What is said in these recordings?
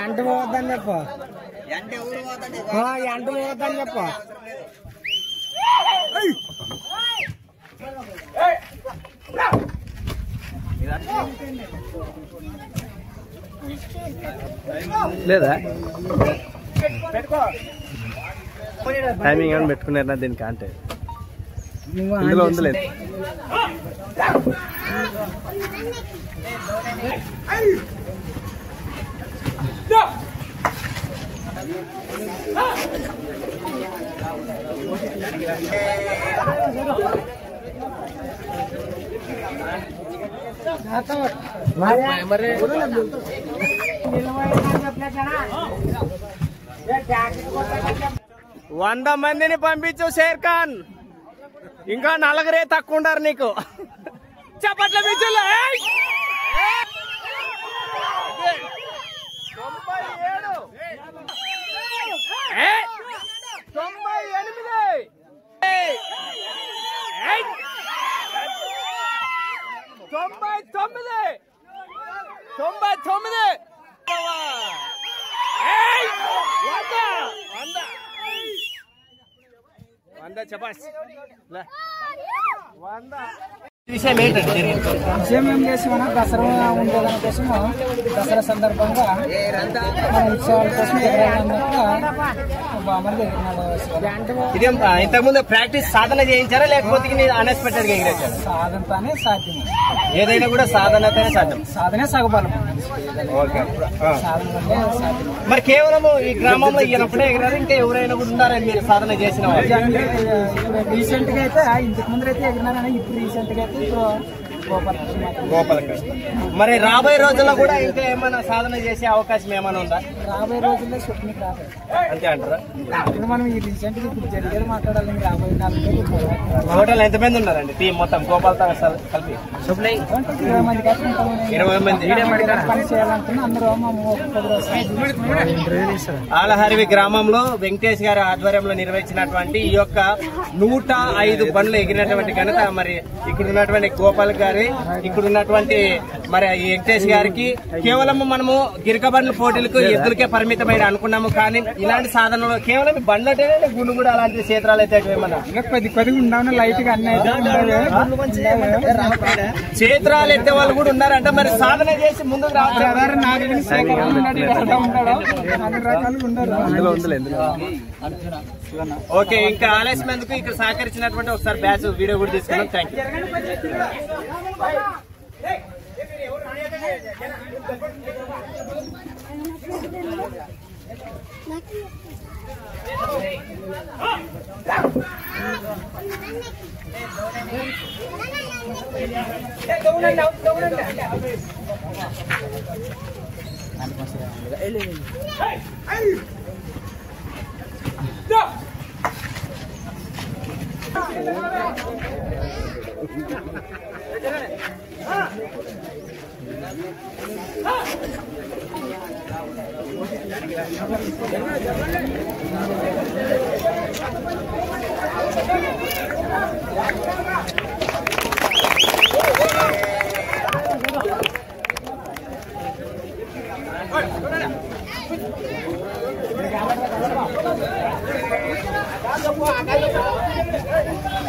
ఎంట పోవద్దని చెప్పు ఎంట పోవద్దని చెప్పు లేదా టైమింగ్ ఏమైనా పెట్టుకున్నారా దీనికి అంటే ఇందులో ఉందిలేదు వంద మందిని పంపించు షేర్ ఖాన్ ఇంకా నలుగురే తక్కువ ఉండారు నీకు చప్పట్ల పిచ్చుల్లో 99 100 చపాస్ విషయం ఏంటంటే విషయం ఏం చేసామన్నా దసరా ఉండేదాని కోసము దసరా సందర్భంగా మన ఉత్సవాల కోసం ఇంతకుముందు ప్రాక్టీస్ సాధన చేయించారా లేకపోతే అన్ఎక్స్పెక్టెడ్ గా ఎగిరేచారు? సాధనతోనే సాధ్యం, ఏదైనా కూడా సాధనతోనే సాధ్యం. సాధనే సగబలం. మరి కేవలం ఈ గ్రామంలో ఈయనప్పుడే ఎగిరారు, ఇంకా ఎవరైనా కూడా ఉన్నారని మీరు సాధన చేసిన వాళ్ళు? రీసెంట్ గా అయితే ఇంతకు ముందు అయితే ఎగిరినారని, ఇప్పుడు రీసెంట్ గా అయితే గోపాలకృష్ణ. మరి రాబోయే రోజుల్లో కూడా ఇంకా ఏమైనా సాధన చేసే అవకాశం ఏమైనా ఉందా? రాబోయే రోజుల్లో స్వప్నికి రాదు అంతే అంటారా? ఇప్పుడు మనం ఈ రీసెంట్ గా ఇప్పుడు జరిగేది మాట్లాడాలి. రాబోయే 4 టోటల్ ఎంతమంది ఉన్నారండి టీం మొత్తం గోపాలతో కలిపి? 20 మంది కలిసి 20 మంది పని చేయాలనుకున్నా అందరూ ఆలహరివి గ్రామంలో వెంకటేష్ గారి ఆధ్వర్యంలో నిర్వహించినటువంటి ఈ యొక్క 105 బండ్లు ఎగిరినటువంటి ఘనత మరి ఇక్కడ ఉన్నటువంటి గోపాల్ గారి, ఇక్కడ ఉన్నటువంటి మరి వెంకటేష్ గారికి. కేవలం మనము గిరిక బండ్ల పోటీలకు ఎద్దులకే పరిమితమైన అనుకున్నాము, కానీ ఇలాంటి సాధనలు కేవలం బండ్లటేనే గుండు కూడా అలాంటి క్షేత్రాలు అయితే ఏమన్నా లైట్ గా క్షేత్రాలు ఎత్తే వాళ్ళు కూడా ఉన్నారంట. మరి సాధన చేసి ముందుకు రావాలి. ఓకే, ఇంకా ఆలస్యమందుకు ఇక్కడ సహకరించినటువంటి ఒకసారి బ్యాచ్ వీడియో కూడా తీసుకున్నాం. Thank you.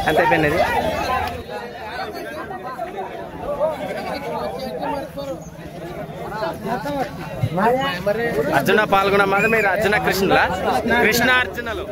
ఎంత అయిపోయినది? అర్జున పాల్గొన్న మాట మీరు అర్జున కృష్ణలా? కృష్ణ అర్జునలు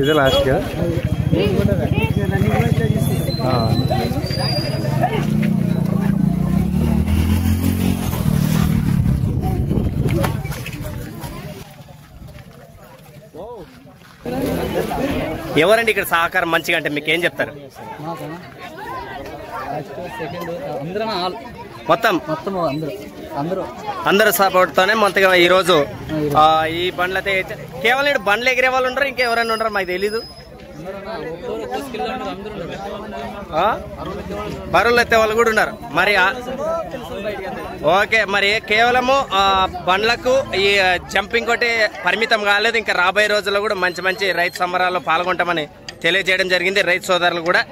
ఇదే లాస్ట్ ఎవరండి ఇక్కడ సహకారం మంచిగా అంటే మీకు ఏం చెప్తారు? మొత్తం అందరూ సపోర్ట్ తోనే మొత్తగా ఈ రోజు ఈ బండ్లు అయితే కేవలం బండ్లు ఎగిరే వాళ్ళు ఉండరు, ఇంకెవరైనా ఉండరు మాకు తెలీదు. బరువులు ఎత్తే వాళ్ళు కూడా ఉన్నారు మరి. ఓకే, మరి కేవలము బండ్లకు ఈ జంపింగ్ ఒకటి పరిమితం కాలేదు, ఇంకా రాబోయే రోజుల్లో కూడా మంచి మంచి రైతు సంబరాల్లో పాల్గొంటామని తెలియజేయడం జరిగింది రైతు సోదరులు కూడా.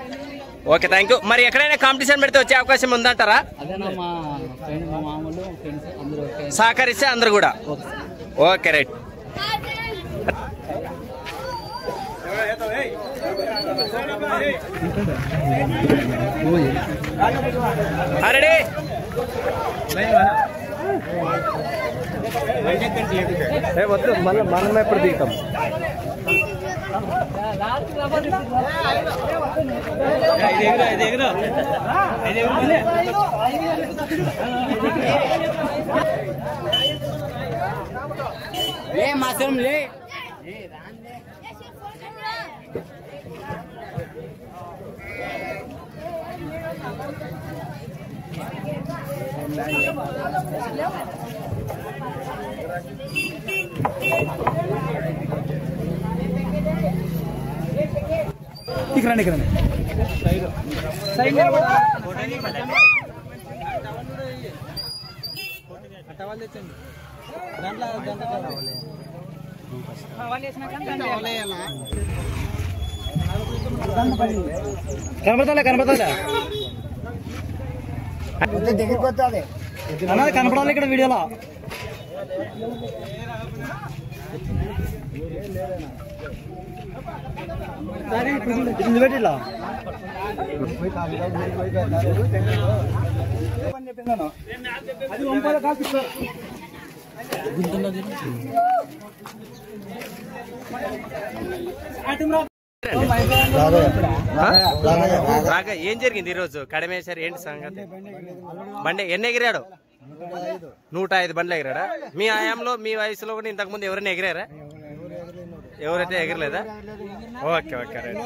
Okay, thank you. మరి ఎక్కడైనా కాంపిటీషన్ పెడితే వచ్చే అవకాశం ఉందంటారా? సహకరిస్తే అందరు కూడా. Okay, right. రెడీ? వద్దు, మనం ఎప్పుడు దిగుతాం. ఇక్కడ కనపడతా దగ్గరికి వస్తుంది అన్నది కనపడాలి ఇక్కడ వీడియోలో. పెట్టిలా అది వంపాల కాదు రాగా ఏం జరిగింది ఈరోజు కడమేశారు? ఏంటి సంగతి? బండి ఎన్ని ఎగిరాడు? 105 బండ్లు ఎగిరాడా? మీ ఆయాంలో మీ వయసులో కూడా ఇంతకు ముందు ఎవరైనా ఎగిరారా? ఎవరైతే ఎగరలేదా? Okay okay right.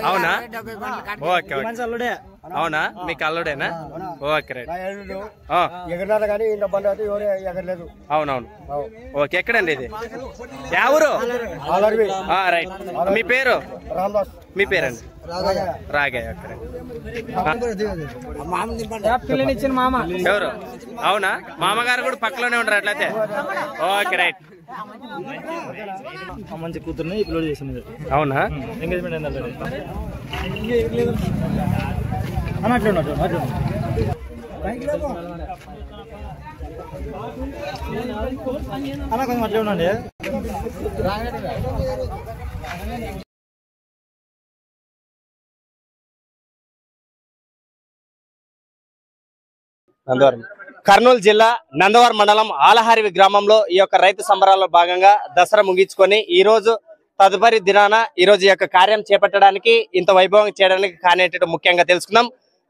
అవునా? Okay okay. అవునా, మీకు అల్లుడేనా? Okay right. అవునవును. ఓకే, ఎక్కడండి ఇది? ఎవరు? రైట్. మీ పేరు? మీ పేరండి? రాగయ్య. ఎవరు? అవునా, మామగారు కూడా పక్కలోనే ఉంటారు అట్లయితే. Okay right. మంచి కూతుర్ని అప్లోడ్ చేసింది. అవునా? ఎంగేజ్మెంట్ అన్నట్లు అన్న కొంచెం అట్లే ఉండండి. కర్నూలు జిల్లా నందవరం మండలం ఆలహారివి గ్రామంలో ఈ యొక్క రైతు సంబరాల్లో భాగంగా దసరా ముగించుకొని ఈ రోజు తదుపరి దినాన ఈ రోజు ఈ యొక్క కార్యం చేపట్టడానికి ఇంత వైభవం చేయడానికి కానేటట్టు ముఖ్యంగా తెలుసుకుందాం.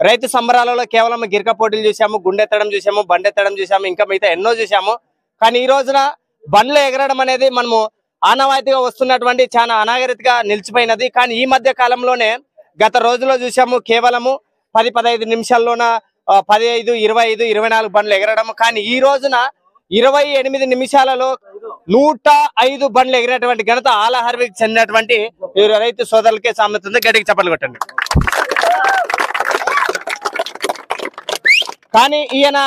రైతు సంబరాలలో కేవలం గిరిక పోటీలు చూసాము, గుండెత్తడం చూసాము, బండెత్తడం చూసాము, ఇంకా మిగతా ఎన్నో చూసాము. కానీ ఈ రోజున బండ్లు ఎగరడం అనేది మనము ఆనవాయితీగా వస్తున్నటువంటి చాలా అనాగరితగా నిలిచిపోయినది. కానీ ఈ మధ్య కాలంలోనే గత రోజుల్లో చూసాము కేవలము 10-15 నిమిషాల్లోన 15, 25, 24 బండ్లు ఎగరడం. కానీ ఈ రోజున 28 నిమిషాలలో 105 బండ్లు ఎగిరేటువంటి ఘనత ఆలహారివికి చెందినటువంటి రైతు సోదరులకే సామెతుంది. గట్టికి చప్పట్లు కొట్టండి. కానీ ఈయన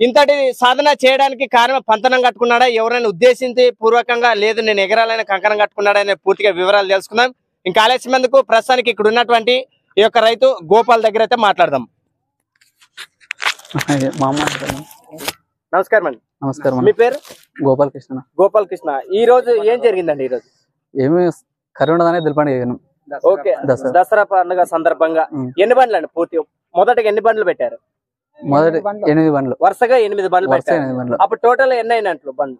ఇంతటి సాధన చేయడానికి కారణం పంతనం కట్టుకున్నాడా, ఎవరైనా ఉద్దేశించి పూర్వకంగా లేదు నేను ఎగరాలని కంకణం కట్టుకున్నాడా అనే పూర్తిగా వివరాలు తెలుసుకుందాం. ఇంకా ఆలస్యం ఎందుకు, ప్రస్తుతానికి ఇక్కడ ఉన్నటువంటి ఈ యొక్క రైతు గోపాల్ దగ్గర అయితే మాట్లాడదాం. నమస్కారం అండి. నమస్కారం. మీ పేరు? గోపాల్ కృష్ణ. గోపాల్ కృష్ణ. ఈ రోజు ఏం జరిగిందండి? ఈ రోజు ఏమి కరోనా దిల్పండి. ఓకే, దసరా పండుగ సందర్భంగా ఎన్ని బండ్లు అండి? పూర్తి మొదటగా ఎన్ని బండ్లు పెట్టారు? మొదటి 8 బండ్లు, వరుసగా 8 బండ్లు పెట్టారు. అప్పుడు టోటల్ ఎన్ని అయినట్లు బండ్లు?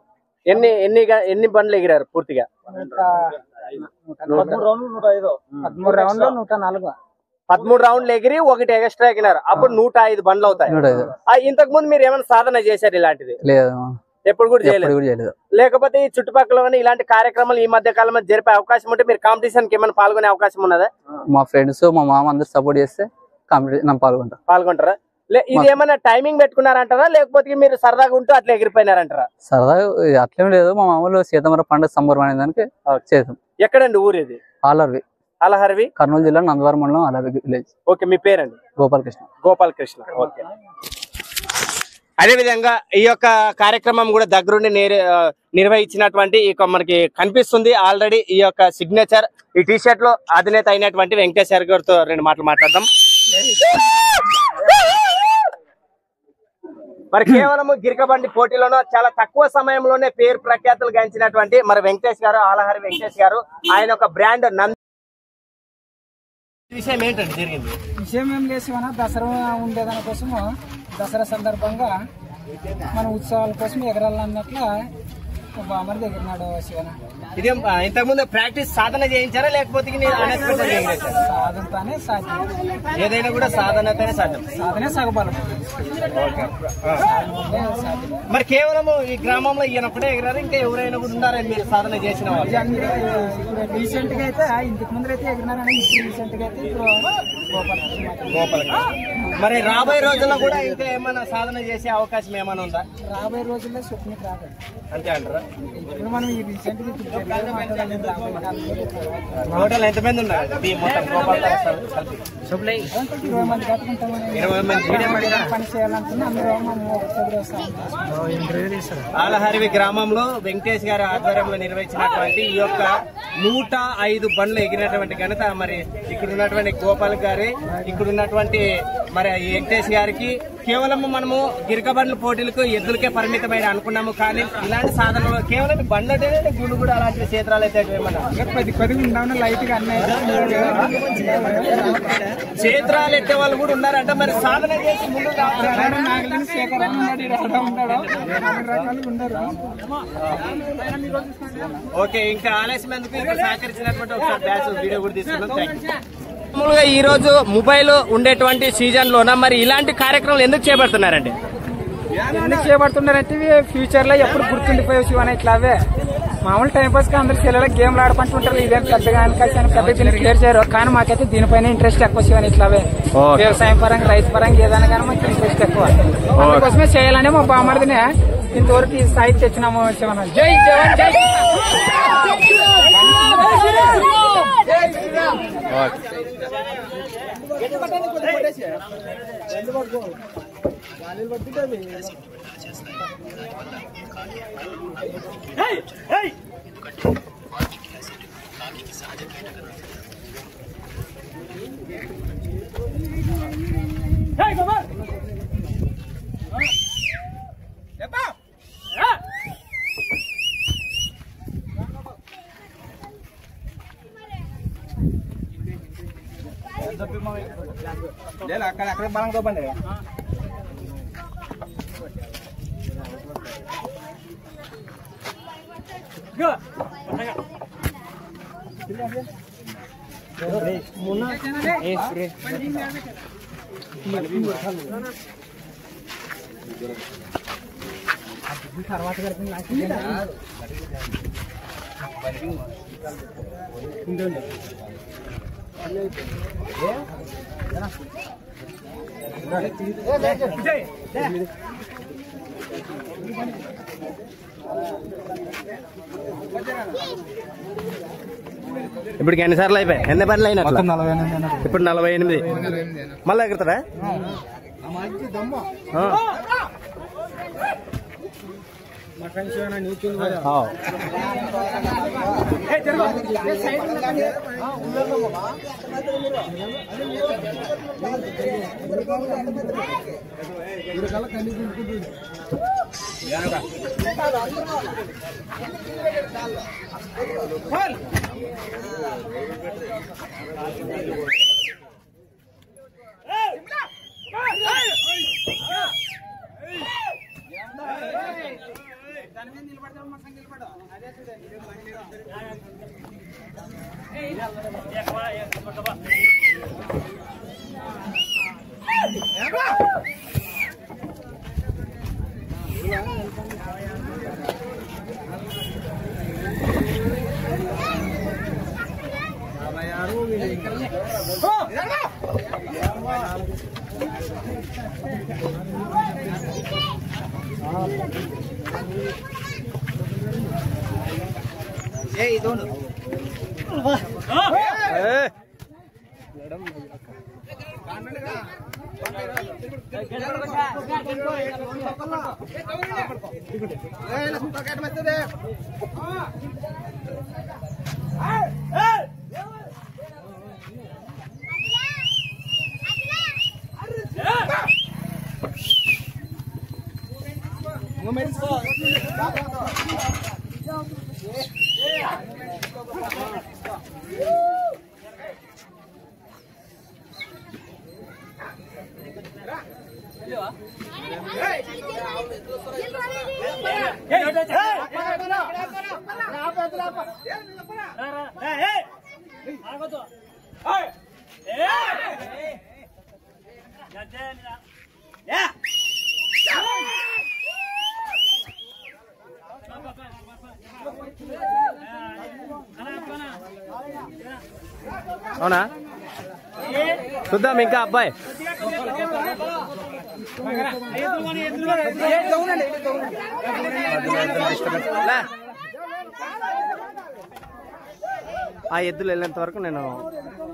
ఎన్ని ఎన్ని ఎన్ని బండ్లు ఎగిరారు పూర్తిగా? 13 రౌండ్లు 104. 13 రౌండ్లు ఎగిరి ఒకటి ఎక్స్ట్రా ఎగినారు. అప్పుడు 105 బండ్లు అవుతాయి. ఇంతకు ముందు మీరు ఏమైనా సాధన చేశారు ఇలాంటిది? ఎప్పుడు కూడా చేయలేదు. లేకపోతే ఈ చుట్టుపక్కల ఇలాంటి కార్యక్రమాలు ఈ మధ్య కాలంలో జరిపే అవకాశం ఉంటే మీరు కాంపిటీషన్ కి ఏమైనా పాల్గొనే అవకాశం ఉన్నదా? మా ఫ్రెండ్స్ మా మామ అందరు సపోర్ట్ చేస్తే కాంపిటీషన్ పాల్గొంటారా? ఇది ఏమైనా టైమింగ్ పెట్టుకున్నారంటారా లేకపోతే మీరు సరదాగా ఉంటూ అట్లా ఎగిరిపోయినారంటారా? సరదాగా అట్లేం లేదు. మా మామూలు సీతమర పండుగ సంబరం అనే దానికి చేద్దాం. ఎక్కడండి ఊరు ఇది? అలహర్వి, కర్నూలు జిల్లా నందవరం మండలం అలహర్వి విలేజ్. ఓకే, మీ పేరండి? గోపాలకృష్ణ. ఓకే. అదే విధంగా ఈ యొక్క కార్యక్రమం కూడా దగ్గరుండి నిర్వహించినటువంటి మనకి కనిపిస్తుంది ఆల్రెడీ ఈ యొక్క సిగ్నేచర్ ఈ టీ షర్ట్ లో అధినేత అయినటువంటి వెంకటేశ్వర గారితో 2 మాటలు మాట్లాడదాం. మరి కేవలం గిరికబండి పోటీలోనూ చాలా తక్కువ సమయంలోనే పేరు ప్రఖ్యాతులు గాంచినటువంటి మరి వెంకటేష్ గారు, ఆలహరి వెంకటేష్ గారు, ఆయన ఒక బ్రాండ్ విషయం ఏంటంటే జరిగింది? విషయం ఏం లేదు శివన, దసరా ఉండేదాని కోసము దసరా సందర్భంగా మన ఉత్సవాల కోసం ఎగరాలన్నట్ల బామర్ ఎగిరినాడు శివన. ఇది ఇంతకుముందు ప్రాక్టీస్ సాధన చేయించారా లేకపోతే సాధనతోనే సాధ్యం? ఏదైనా కూడా సాధనతోనే సాధ్యం. సాధనే సగబలం. మరి కేవలం ఈ గ్రామంలో ఈయనప్పుడే ఎగిరారు, ఇంకా ఎవరైనా కూడా ఉన్నారని మీరు సాధన చేసిన వాళ్ళు? రీసెంట్ గా అయితే ఇంతకు ముందు అయితే ఎగిరినారని, రీసెంట్ గా అయితే గోపాలకృష్ణ. మరి రాబోయే రోజుల్లో కూడా ఇంకా ఏమైనా సాధన చేసే అవకాశం ఏమైనా ఉందా? రాబోయే రోజుల్లో స్వప్నకి రాదు అంతే అంటారా? ఇప్పుడు మనం ఈ రీసెంట్ గా టోటల్ ఎంతమంది ఉన్నారు మొత్తం గోపాలకృష్ణ? 20 మంది కట్టుకుంటామని 20 మంది పని చేయాలనుకుని అందరూ ఆలహర్వి గ్రామంలో వెంకటేష్ గారి ఆధ్వర్యంలో నిర్వహించినటువంటి ఈ యొక్క 105 బండ్లు ఎగిరినటువంటి ఘనత మరి ఇక్కడ ఉన్నటువంటి గోపాల్ గారి, ఇక్కడ ఉన్నటువంటి మరి వెంకటేష్ గారికి. కేవలం మనము గిరికబండ్ల పోటీలకు ఎద్దులకే పరిమితమైన అనుకున్నాము, కానీ ఇలాంటి సాధనలు కేవలం బండ్లు అంటే గుళ్ళు కూడా అలాంటి క్షేత్రాలు అయితే లైట్ గా క్షేత్రాలు ఎత్తే వాళ్ళు కూడా ఉన్నారంట. మరి సాధన చేసి ముందు ఓకే, ఇంకా ఆలస్యం ఎందుకు, ఇంకా సహకరించినటువంటి ఒకసారి బ్యాచ్ వీడియో కూడా తీసుకున్నాం. మామూలుగా ఈ రోజు మొబైల్ ఉండేటువంటి సీజన్ లోన మరి ఇలాంటి కార్యక్రమాలు ఎందుకు చేపడుతున్నారండి? ఎందుకు చేపడుతున్నారంటే ఫ్యూచర్ లో ఎప్పుడు గుర్తుండిపోయే శివన ఇట్లావే మామూలు టైం పాస్ గా అందరు పిల్లలు గేమ్లు ఆడుకుంటుంటారు. ఇదేం పెద్దగా పెద్ద దీనికి క్లియర్ చేయరు, కానీ మాకైతే దీనిపైన ఇంట్రెస్ట్ ఎక్కువ శివన ఇట్లావే. వ్యవసాయం పరంగా, రైతు పరంగా ఏదైనా కానీ మాకు ఇంట్రెస్ట్ ఎక్కువ. అందుకోసమే చేయాలని మా బామ్మడిదినే ఇంతవరకు ఈ స్థాయికి తెచ్చినాము శివన. జై జవాన్ జై అక్కడ బలం తోపండి. తర్వాత ఇప్పటికి ఎన్నిసార్లు అయిపోయాయి? ఎన్ని పనులు అయినా? ఇప్పుడు 48. మళ్ళీ ఎగురుతారా? అవునా చూద్దాం ఇంకా అబ్బాయి ఆ ఎద్దులు వెళ్ళేంత వరకు నేను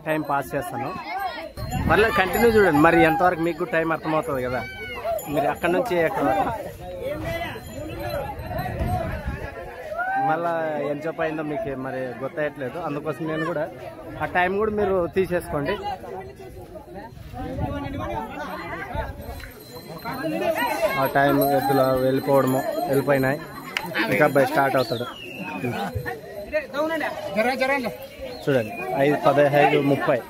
టైం పాస్ చేస్తాను. మళ్ళీ కంటిన్యూ చూడండి, మరి ఎంతవరకు మీకు టైం అర్థమవుతుంది కదా. మీరు అక్కడ నుంచి ఎక్కడ మళ్ళా ఎంతసేపు అయిందో మీకు మరి గుర్తయ్యట్లేదు. అందుకోసం నేను కూడా ఆ టైం కూడా మీరు తీసేసుకోండి. ఆ టైం ఎద్దులు వెళ్ళిపోయినాయి. ఇంకా అబ్బాయి స్టార్ట్ అవుతాడు. చూడండి 5, 15, 30,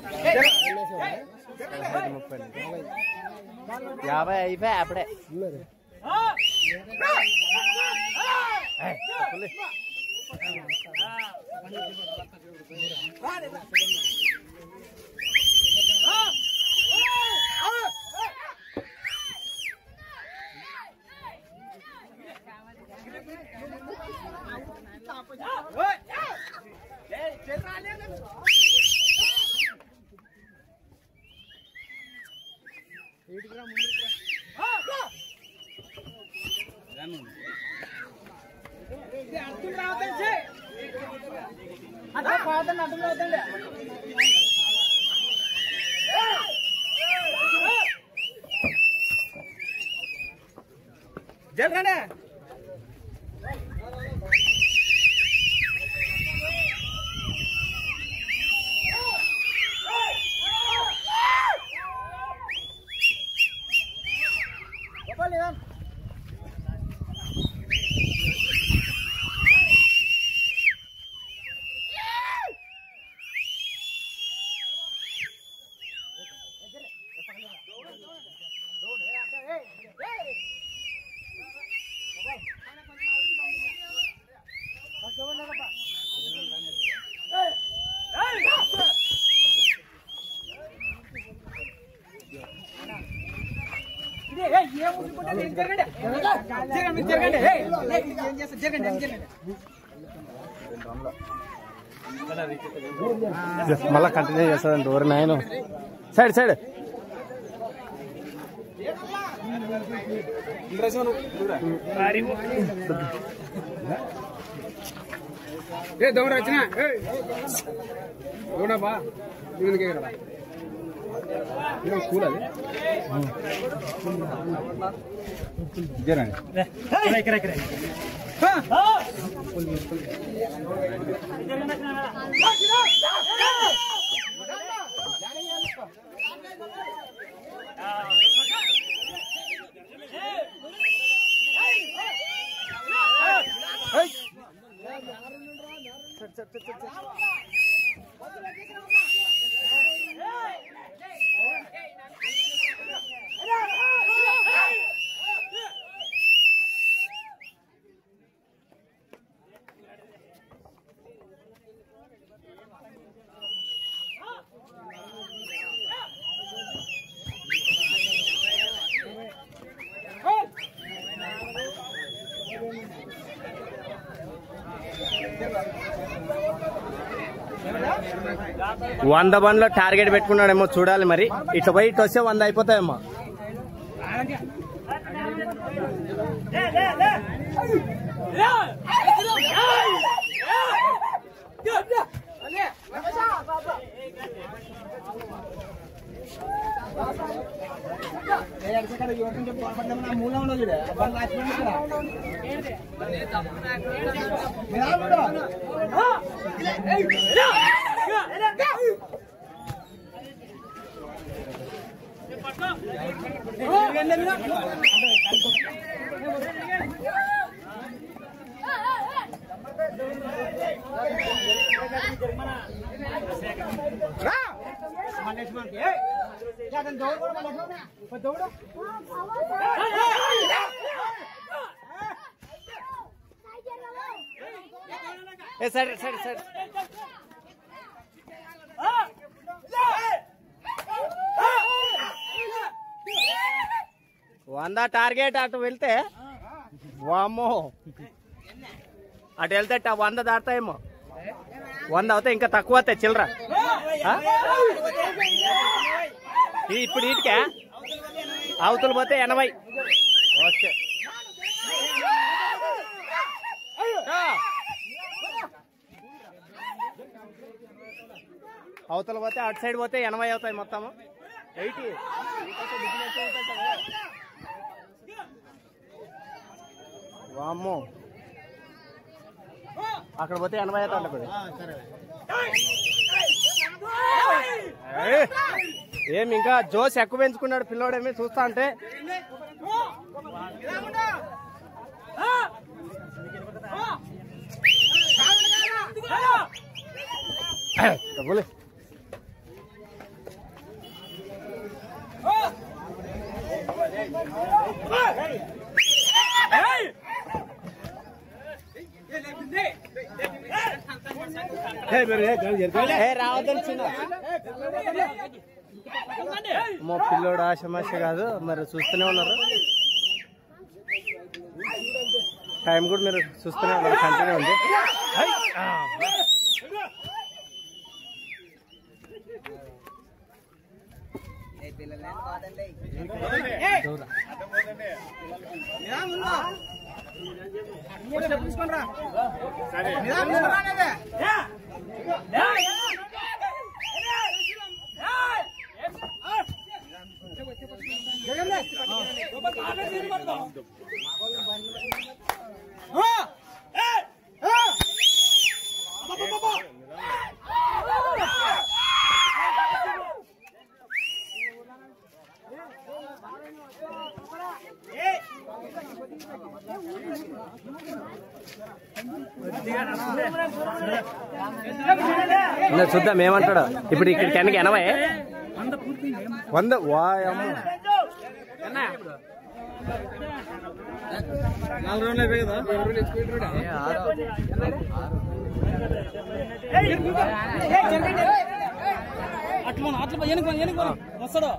50 అయిపోయి అప్పుడే. జరగండి. మళ్ళా కంటిన్యూ చేస్తాదండి. ఎవరు నాయన సైడ్ సైడ్ దౌడ వచ్చిన దౌడబా స్కూల్ అది వంద బండ్లో టార్గెట్ పెట్టుకున్నాడేమో చూడాలి మరి. ఇట్లా పోయి ఇటు వస్తే 100 అయిపోతాయేమో. సరే సరే సరే 100 టార్గెట్. అటు వెళ్తే వామ్మో, అటు వెళ్తే 100 దాటాయేమో. 100 అవుతే ఇంకా తక్కువ అవుతాయి చిల్లర. ఇప్పుడు ఇటుకే అవతల పోతే 80. ఓకే, అవతల పోతే అటు సైడ్ పోతే 80 అవుతాయి మొత్తము. 80 వామ్మో, అక్కడ పోతే 80 అవుతాయి. ఏమి ఇంకా జోస్ ఎక్కువ పెంచుకున్నాడు పిల్లోడేమి చూస్తా అంటే. డబ్బులు రావద్దని చిన్న మా పిల్లోడు ఆశమాష కాదు మరి. చూస్తూనే ఉన్నారు, టైం కూడా మీరు చూస్తూనే ఉన్నారు, కంటిన్యూ ఉంది. చూద్దాం ఏమంటాడు. ఇప్పుడు ఇక్కడికి వెనక 80 100 వాయమ్మ. 4 రోజులు అయిపోయి కదా.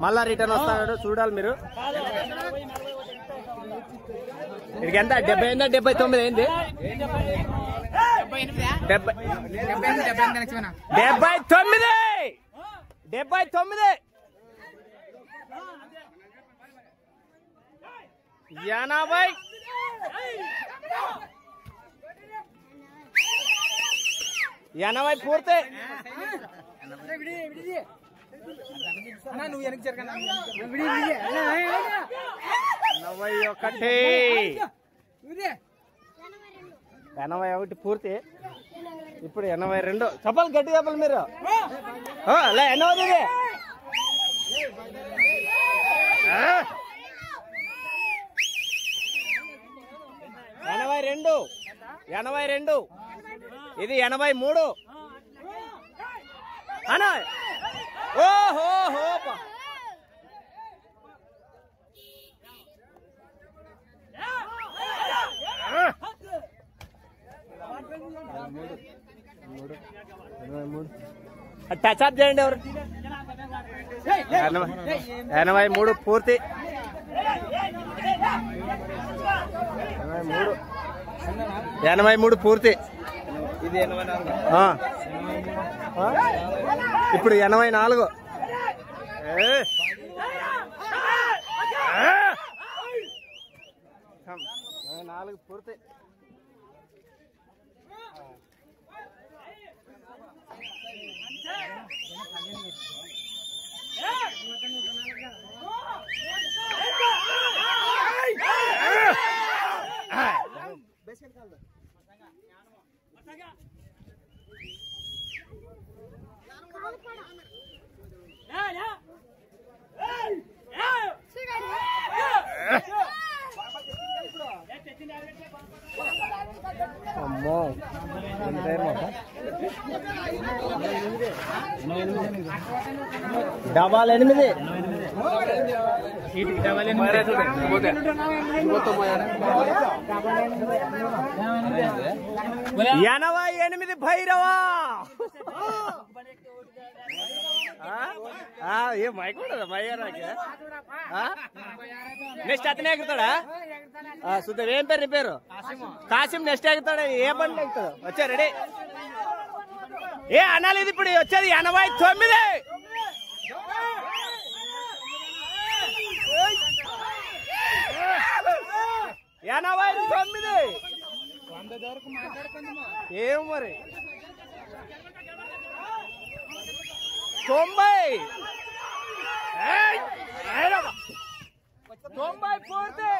మళ్ళా రిటర్న్ వస్తాడు చూడాలి మీరు. ఇక్కడికి ఎంత 70 అయిందా 79 అయింది? 79 80 పూర్తి. నువ్వు వెనక్కి జరగనా? 81 పూర్తి. ఇప్పుడు 82. చెప్పాలి గట్టి చెప్పాలి మీరు. 82 82. ఇది 83 అనా. ఓహో 83 టచ్ అప్ చేయండి ఎవరు. 83 పూర్తి. 83 పూర్తి. ఇది 84. ఇప్పుడు 84. 4 పూర్తి. అమ్మో డబల్ 8. 88 భైరవా. ఏ మైక్ ఉండదా భయ్యారాకి? నెక్స్ట్ అతనే ఎక్కుతాడా? చూద్దాం. ఏం పేరు నీ పేరు? కాసిం. నెక్స్ట్ ఎక్కుతాడా? ఏ బండి ఎక్కుతాడు? వచ్చా రెడీ? ఏ అనాలి ఇది ఇప్పుడు వచ్చేది 89. 89. ఏం మరి 90. 90 పూర్తి.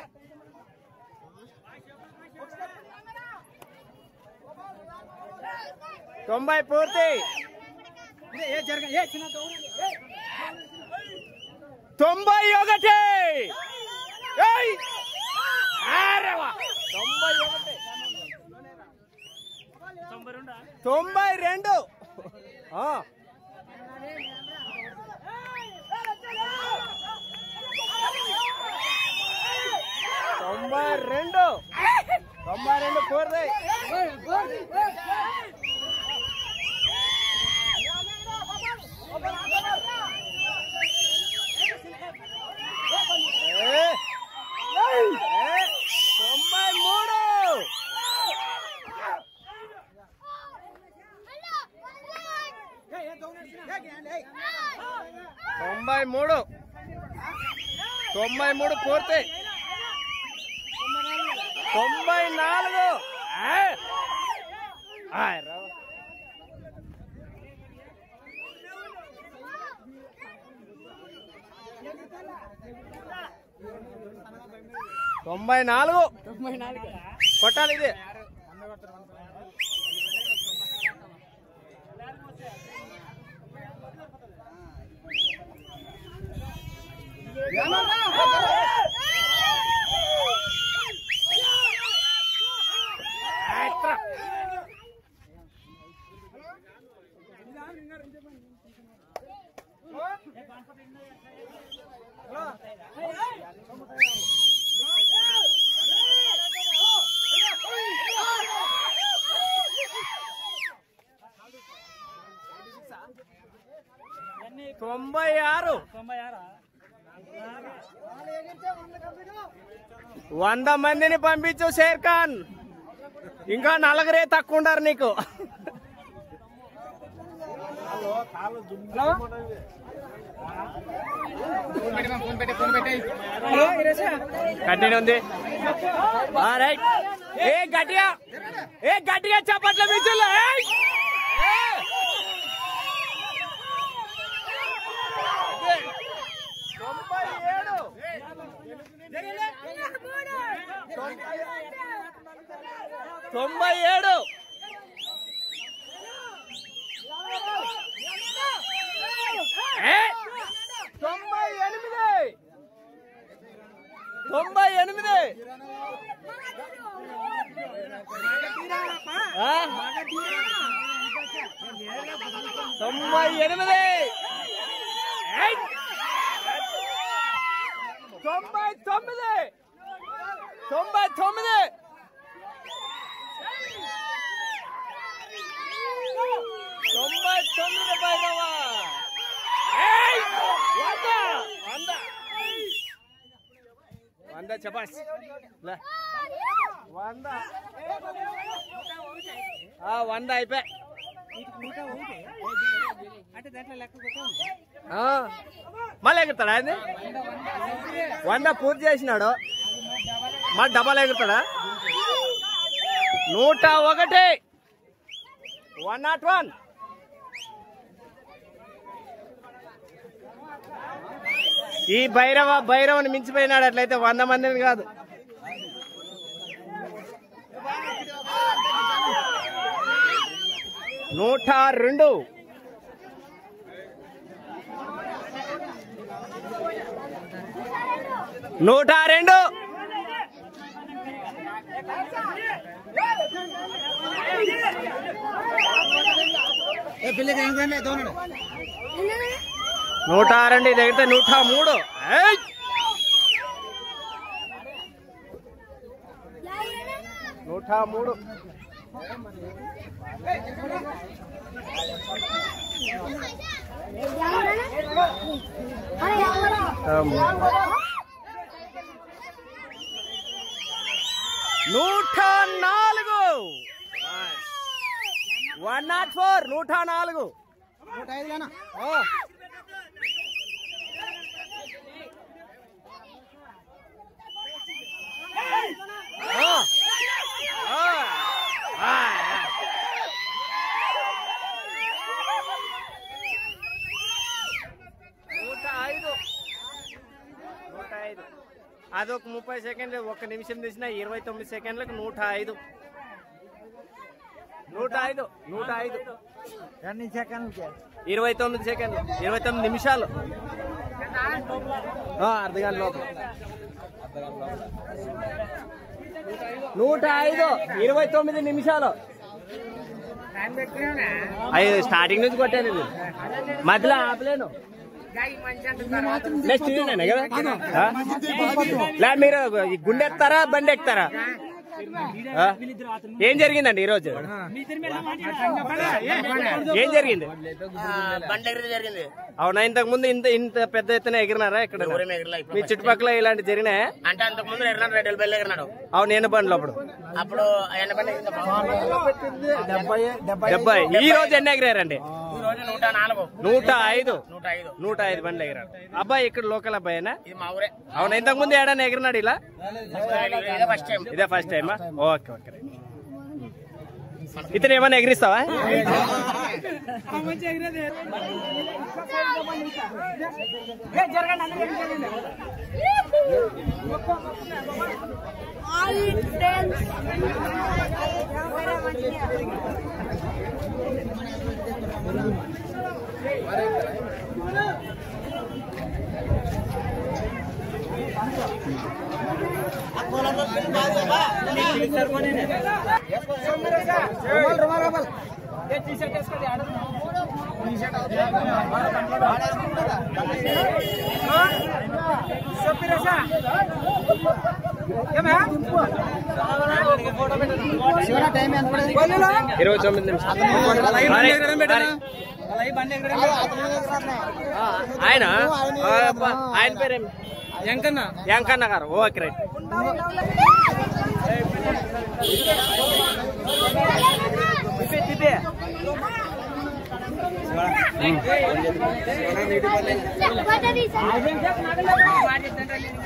90 పూర్తి. 91. 92. 92 పూర్తి. 93 పూర్తి. 94. 94 కొట్టాలి ఇది. 96. 100 మందిని పంపించు షేర్ ఖాన్. ఇంకా 4 తక్కువ ఉండారు నీకు. కంటిన్యూ ఉంది. ఏ గట్టిగా చప్పట్ల మించుల్లో. 97. 99 భైరవా. 100 చెప్పాస్ 100. 100 అయిపోయి మళ్ళీ ఎగురుతాడా అది 100 పూర్తి చేసినాడు మళ్ళీ డబల్ ఎగురుతాడా 101 101 ఈ భైరవని మించిపోయినాడు అట్లయితే 100 మందిని కాదు 102 102 102 దగ్గర 103 103 104 అదొక 30 సెకండ్లు 1 నిమిషం తీసిన 29 సెకండ్లకు 105 ఎన్ని సెకండ్లకి 29 సెకండ్లు 29 నిమిషాలు అర్ధగంట లోపల 105 29 నిమిషాలు అయ్యో స్టార్టింగ్ నుంచి కొట్టాను మధ్యలో ఆపలేను నెక్స్ట్ కదా మీరు గుండె ఎక్కుతారా బండి ఎక్కుతారా ఏం జరిగిందండి ఈ రోజు ఏం జరిగింది అవునా ఇంతకు ముందు ఇంత పెద్ద ఎత్తున ఎగిరినారా ఇక్కడ మీ చుట్టుపక్కల ఇలాంటి జరిగినాయా అంటే అంతకు ముందు ఎగిరినాడు అవును ఎన్ని బండ్లు అప్పుడు 70 ఈ రోజు ఎన్ని ఎగిరారండి 105 బండ్లు ఎగిరారు అబ్బాయి ఇక్కడ లోకల్ అబ్బాయినా అవునా ఇంతకు ముందు ఏడాది ఎగిరినాడు ఇలా ఇదే ఫస్ట్ టైమా ఓకే ఓకే ఇతను ఏమైనా ఎగిరిస్తావా ఆయన పేరేమి వెంకన్న గారు ఓకే రైట్